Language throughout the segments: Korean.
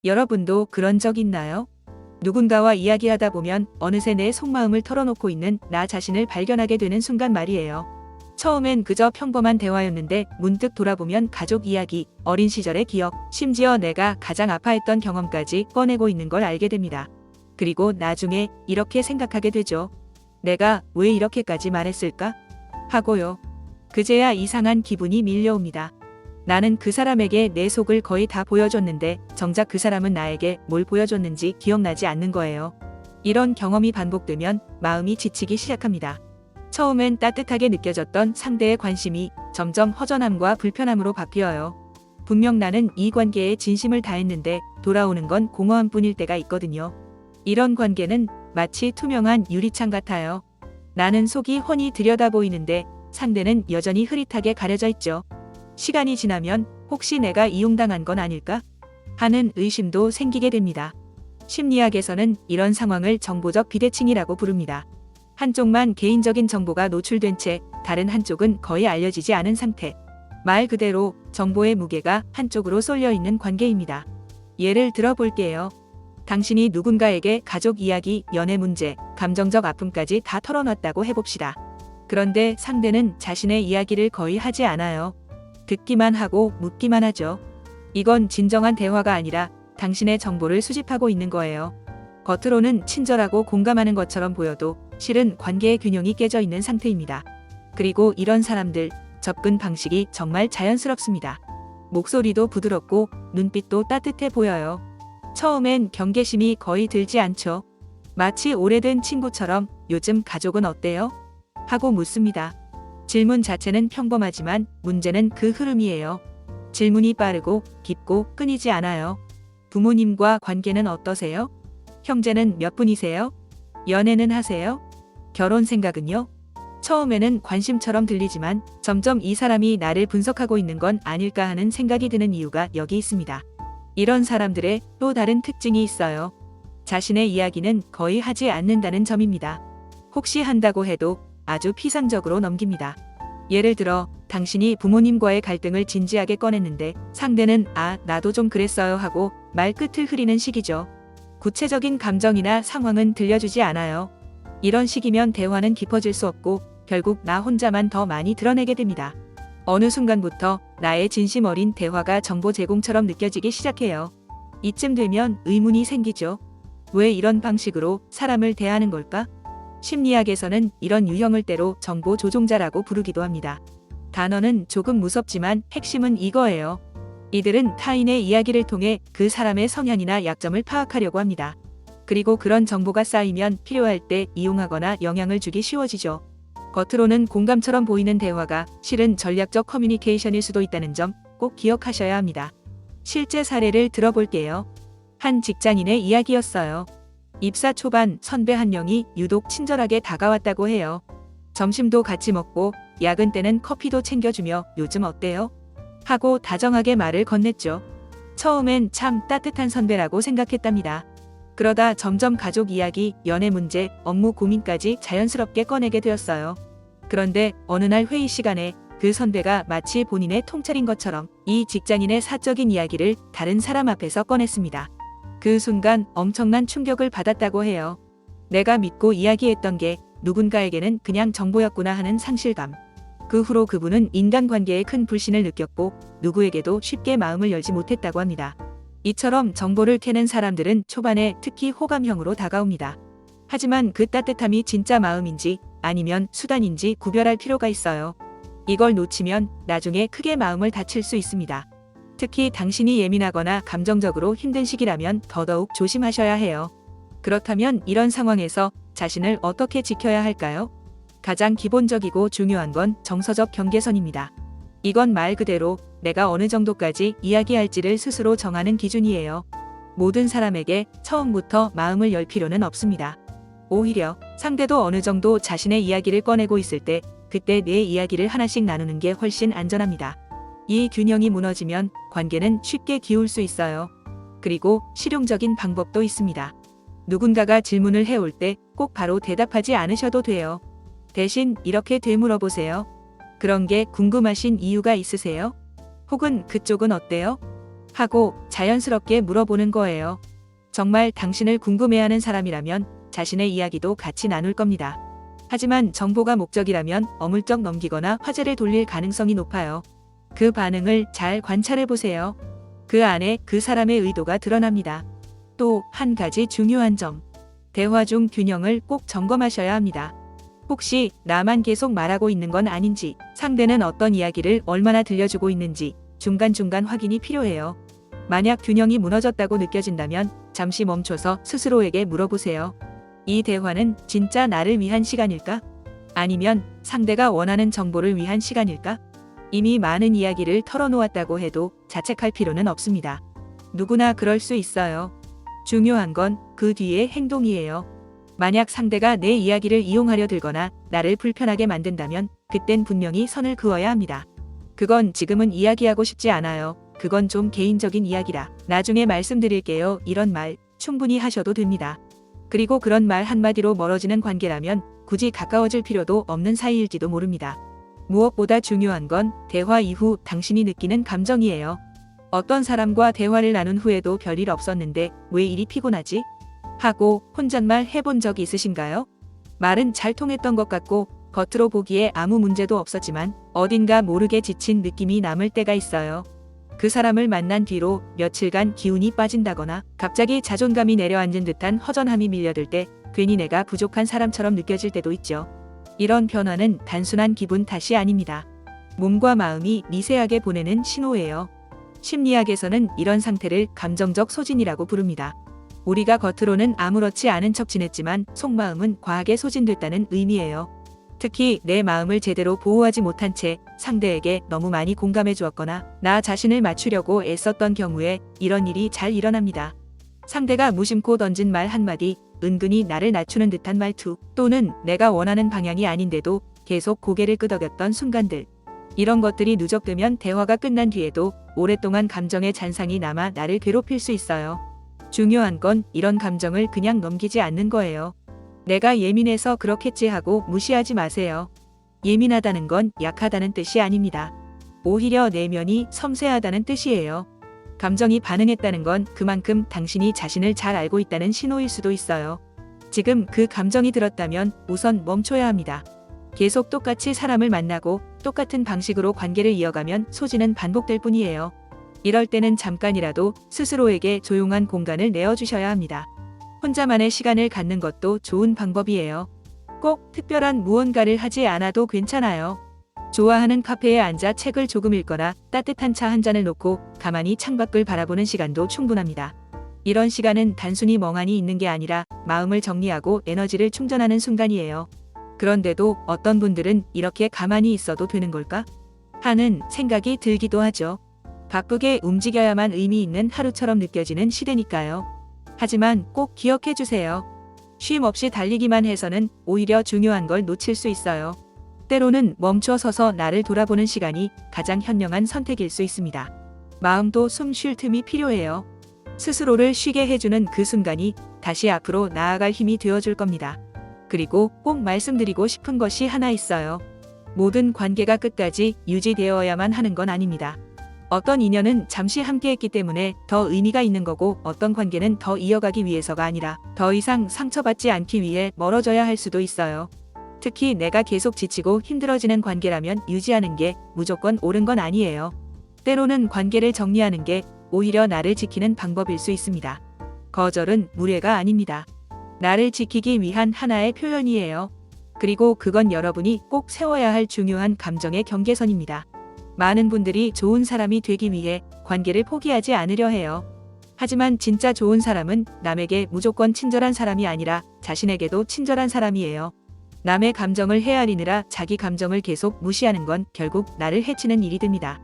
여러분도 그런 적 있나요? 누군가와 이야기하다 보면 어느새 내 속마음을 털어놓고 있는 나 자신을 발견하게 되는 순간 말이에요. 처음엔 그저 평범한 대화였는데 문득 돌아보면 가족 이야기, 어린 시절의 기억, 심지어 내가 가장 아파했던 경험까지 꺼내고 있는 걸 알게 됩니다. 그리고 나중에 이렇게 생각하게 되죠. 내가 왜 이렇게까지 말했을까? 하고요. 그제야 이상한 기분이 밀려옵니다. 나는 그 사람에게 내 속을 거의 다 보여줬는데 정작 그 사람은 나에게 뭘 보여줬는지 기억나지 않는 거예요. 이런 경험이 반복되면 마음이 지치기 시작합니다. 처음엔 따뜻하게 느껴졌던 상대의 관심이 점점 허전함과 불편함으로 바뀌어요. 분명 나는 이 관계에 진심을 다했는데 돌아오는 건 공허함뿐일 때가 있거든요. 이런 관계는 마치 투명한 유리창 같아요. 나는 속이 훤히 들여다보이는데 상대는 여전히 흐릿하게 가려져 있죠. 시간이 지나면 혹시 내가 이용당한 건 아닐까? 하는 의심도 생기게 됩니다. 심리학에서는 이런 상황을 정보적 비대칭이라고 부릅니다. 한쪽만 개인적인 정보가 노출된 채 다른 한쪽은 거의 알려지지 않은 상태. 말 그대로 정보의 무게가 한쪽으로 쏠려 있는 관계입니다. 예를 들어 볼게요. 당신이 누군가에게 가족 이야기, 연애 문제, 감정적 아픔까지 다 털어놨다고 해봅시다. 그런데 상대는 자신의 이야기를 거의 하지 않아요. 듣기만 하고 묻기만 하죠. 이건 진정한 대화가 아니라 당신의 정보를 수집하고 있는 거예요. 겉으로는 친절하고 공감하는 것처럼 보여도 실은 관계의 균형이 깨져 있는 상태입니다. 그리고 이런 사람들, 접근 방식이 정말 자연스럽습니다. 목소리도 부드럽고 눈빛도 따뜻해 보여요. 처음엔 경계심이 거의 들지 않죠. 마치 오래된 친구처럼 요즘 가족은 어때요? 하고 묻습니다. 질문 자체는 평범하지만 문제는 그 흐름이에요. 질문이 빠르고 깊고 끊이지 않아요. 부모님과 관계는 어떠세요? 형제는 몇 분이세요? 연애는 하세요? 결혼 생각은요? 처음에는 관심처럼 들리지만 점점 이 사람이 나를 분석하고 있는 건 아닐까 하는 생각이 드는 이유가 여기 있습니다. 이런 사람들의 또 다른 특징이 있어요. 자신의 이야기는 거의 하지 않는다는 점입니다. 혹시 한다고 해도 아주 피상적으로 넘깁니다. 예를 들어 당신이 부모님과의 갈등을 진지하게 꺼냈는데 상대는 나도 좀 그랬어요 하고 말끝을 흐리는 식이죠. 구체적인 감정이나 상황은 들려주지 않아요. 이런 식이면 대화는 깊어질 수 없고 결국 나 혼자만 더 많이 드러내게 됩니다. 어느 순간부터 나의 진심 어린 대화가 정보 제공처럼 느껴지기 시작해요. 이쯤 되면 의문이 생기죠. 왜 이런 방식으로 사람을 대하는 걸까? 심리학에서는 이런 유형을 때로 정보 조종자라고 부르기도 합니다. 단어는 조금 무섭지만 핵심은 이거예요. 이들은 타인의 이야기를 통해 그 사람의 성향이나 약점을 파악하려고 합니다. 그리고 그런 정보가 쌓이면 필요할 때 이용하거나 영향을 주기 쉬워지죠. 겉으로는 공감처럼 보이는 대화가 실은 전략적 커뮤니케이션일 수도 있다는 점 꼭 기억하셔야 합니다. 실제 사례를 들어볼게요. 한 직장인의 이야기였어요. 입사 초반 선배 한 명이 유독 친절하게 다가왔다고 해요. 점심도 같이 먹고 야근 때는 커피도 챙겨주며 요즘 어때요? 하고 다정하게 말을 건넸죠. 처음엔 참 따뜻한 선배라고 생각했답니다. 그러다 점점 가족 이야기, 연애 문제, 업무 고민까지 자연스럽게 꺼내게 되었어요. 그런데 어느 날 회의 시간에 그 선배가 마치 본인의 통찰인 것처럼 이 직장인의 사적인 이야기를 다른 사람 앞에서 꺼냈습니다. 그 순간 엄청난 충격을 받았다고 해요. 내가 믿고 이야기했던 게 누군가에게는 그냥 정보였구나 하는 상실감. 그 후로 그분은 인간관계에 큰 불신을 느꼈고 누구에게도 쉽게 마음을 열지 못했다고 합니다. 이처럼 정보를 캐는 사람들은 초반에 특히 호감형으로 다가옵니다. 하지만 그 따뜻함이 진짜 마음인지 아니면 수단인지 구별할 필요가 있어요. 이걸 놓치면 나중에 크게 마음을 다칠 수 있습니다. 특히 당신이 예민하거나 감정적으로 힘든 시기라면 더더욱 조심하셔야 해요. 그렇다면 이런 상황에서 자신을 어떻게 지켜야 할까요? 가장 기본적이고 중요한 건 정서적 경계선입니다. 이건 말 그대로 내가 어느 정도까지 이야기할지를 스스로 정하는 기준이에요. 모든 사람에게 처음부터 마음을 열 필요는 없습니다. 오히려 상대도 어느 정도 자신의 이야기를 꺼내고 있을 때 그때 내 이야기를 하나씩 나누는 게 훨씬 안전합니다. 이 균형이 무너지면 관계는 쉽게 기울 수 있어요. 그리고 실용적인 방법도 있습니다. 누군가가 질문을 해올 때 꼭 바로 대답하지 않으셔도 돼요. 대신 이렇게 되물어보세요. 그런 게 궁금하신 이유가 있으세요? 혹은 그쪽은 어때요? 하고 자연스럽게 물어보는 거예요. 정말 당신을 궁금해하는 사람이라면 자신의 이야기도 같이 나눌 겁니다. 하지만 정보가 목적이라면 어물쩍 넘기거나 화제를 돌릴 가능성이 높아요. 그 반응을 잘 관찰해 보세요. 그 안에 그 사람의 의도가 드러납니다. 또 한 가지 중요한 점. 대화 중 균형을 꼭 점검하셔야 합니다. 혹시 나만 계속 말하고 있는 건 아닌지, 상대는 어떤 이야기를 얼마나 들려주고 있는지 중간중간 확인이 필요해요. 만약 균형이 무너졌다고 느껴진다면 잠시 멈춰서 스스로에게 물어보세요. 이 대화는 진짜 나를 위한 시간일까? 아니면 상대가 원하는 정보를 위한 시간일까? 이미 많은 이야기를 털어놓았다고 해도 자책할 필요는 없습니다. 누구나 그럴 수 있어요. 중요한 건 그 뒤의 행동이에요. 만약 상대가 내 이야기를 이용하려 들거나 나를 불편하게 만든다면 그땐 분명히 선을 그어야 합니다. 그건 지금은 이야기하고 싶지 않아요. 그건 좀 개인적인 이야기라. 나중에 말씀드릴게요. 이런 말 충분히 하셔도 됩니다. 그리고 그런 말 한마디로 멀어지는 관계라면 굳이 가까워질 필요도 없는 사이일지도 모릅니다. 무엇보다 중요한 건 대화 이후 당신이 느끼는 감정이에요. 어떤 사람과 대화를 나눈 후에도 별일 없었는데 왜 이리 피곤하지? 하고 혼잣말 해본 적 있으신가요? 말은 잘 통했던 것 같고 겉으로 보기에 아무 문제도 없었지만 어딘가 모르게 지친 느낌이 남을 때가 있어요. 그 사람을 만난 뒤로 며칠간 기운이 빠진다거나 갑자기 자존감이 내려앉은 듯한 허전함이 밀려들 때 괜히 내가 부족한 사람처럼 느껴질 때도 있죠. 이런 변화는 단순한 기분 탓이 아닙니다. 몸과 마음이 미세하게 보내는 신호예요. 심리학에서는 이런 상태를 감정적 소진이라고 부릅니다. 우리가 겉으로는 아무렇지 않은 척 지냈지만 속마음은 과하게 소진됐다는 의미예요. 특히 내 마음을 제대로 보호하지 못한 채 상대에게 너무 많이 공감해 주었거나 나 자신을 맞추려고 애썼던 경우에 이런 일이 잘 일어납니다. 상대가 무심코 던진 말 한마디, 은근히 나를 낮추는 듯한 말투, 또는 내가 원하는 방향이 아닌데도 계속 고개를 끄덕였던 순간들. 이런 것들이 누적되면 대화가 끝난 뒤에도 오랫동안 감정의 잔상이 남아 나를 괴롭힐 수 있어요. 중요한 건 이런 감정을 그냥 넘기지 않는 거예요. 내가 예민해서 그렇겠지 하고 무시하지 마세요. 예민하다는 건 약하다는 뜻이 아닙니다. 오히려 내면이 섬세하다는 뜻이에요. 감정이 반응했다는 건 그만큼 당신이 자신을 잘 알고 있다는 신호일 수도 있어요. 지금 그 감정이 들었다면 우선 멈춰야 합니다. 계속 똑같이 사람을 만나고 똑같은 방식으로 관계를 이어가면 소진은 반복될 뿐이에요. 이럴 때는 잠깐이라도 스스로에게 조용한 공간을 내어주셔야 합니다. 혼자만의 시간을 갖는 것도 좋은 방법이에요. 꼭 특별한 무언가를 하지 않아도 괜찮아요. 좋아하는 카페에 앉아 책을 조금 읽거나 따뜻한 차 한 잔을 놓고 가만히 창밖을 바라보는 시간도 충분합니다. 이런 시간은 단순히 멍하니 있는 게 아니라 마음을 정리하고 에너지를 충전하는 순간이에요. 그런데도 어떤 분들은 이렇게 가만히 있어도 되는 걸까? 하는 생각이 들기도 하죠. 바쁘게 움직여야만 의미 있는 하루처럼 느껴지는 시대니까요. 하지만 꼭 기억해 주세요. 쉼 없이 달리기만 해서는 오히려 중요한 걸 놓칠 수 있어요. 때로는 멈춰 서서 나를 돌아보는 시간이 가장 현명한 선택일 수 있습니다. 마음도 숨 쉴 틈이 필요해요. 스스로를 쉬게 해주는 그 순간이 다시 앞으로 나아갈 힘이 되어줄 겁니다. 그리고 꼭 말씀드리고 싶은 것이 하나 있어요. 모든 관계가 끝까지 유지되어야만 하는 건 아닙니다. 어떤 인연은 잠시 함께했기 때문에 더 의미가 있는 거고 어떤 관계는 더 이어가기 위해서가 아니라 더 이상 상처받지 않기 위해 멀어져야 할 수도 있어요. 특히 내가 계속 지치고 힘들어지는 관계라면 유지하는 게 무조건 옳은 건 아니에요. 때로는 관계를 정리하는 게 오히려 나를 지키는 방법일 수 있습니다. 거절은 무례가 아닙니다. 나를 지키기 위한 하나의 표현이에요. 그리고 그건 여러분이 꼭 세워야 할 중요한 감정의 경계선입니다. 많은 분들이 좋은 사람이 되기 위해 관계를 포기하지 않으려 해요. 하지만 진짜 좋은 사람은 남에게 무조건 친절한 사람이 아니라 자신에게도 친절한 사람이에요. 남의 감정을 헤아리느라 자기 감정을 계속 무시하는 건 결국 나를 해치는 일이 됩니다.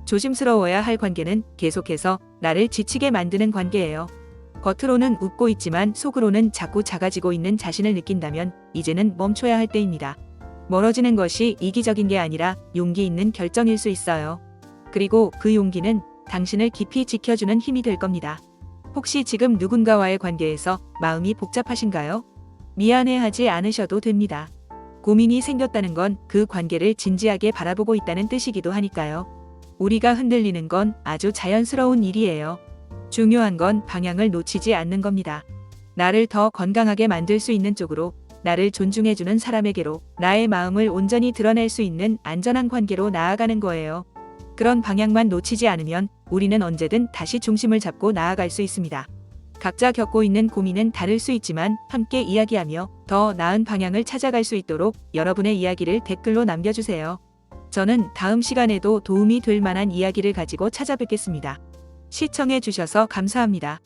조심스러워야 할 관계는 계속해서 나를 지치게 만드는 관계예요. 겉으로는 웃고 있지만 속으로는 자꾸 작아지고 있는 자신을 느낀다면 이제는 멈춰야 할 때입니다. 멀어지는 것이 이기적인 게 아니라 용기 있는 결정일 수 있어요. 그리고 그 용기는 당신을 깊이 지켜주는 힘이 될 겁니다. 혹시 지금 누군가와의 관계에서 마음이 복잡하신가요? 미안해하지 않으셔도 됩니다. 고민이 생겼다는 건 그 관계를 진지하게 바라보고 있다는 뜻이기도 하니까요. 우리가 흔들리는 건 아주 자연스러운 일이에요. 중요한 건 방향을 놓치지 않는 겁니다. 나를 더 건강하게 만들 수 있는 쪽으로, 나를 존중해주는 사람에게로, 나의 마음을 온전히 드러낼 수 있는 안전한 관계로 나아가는 거예요. 그런 방향만 놓치지 않으면 우리는 언제든 다시 중심을 잡고 나아갈 수 있습니다. 각자 겪고 있는 고민은 다를 수 있지만 함께 이야기하며 더 나은 방향을 찾아갈 수 있도록 여러분의 이야기를 댓글로 남겨주세요. 저는 다음 시간에도 도움이 될 만한 이야기를 가지고 찾아뵙겠습니다. 시청해 주셔서 감사합니다.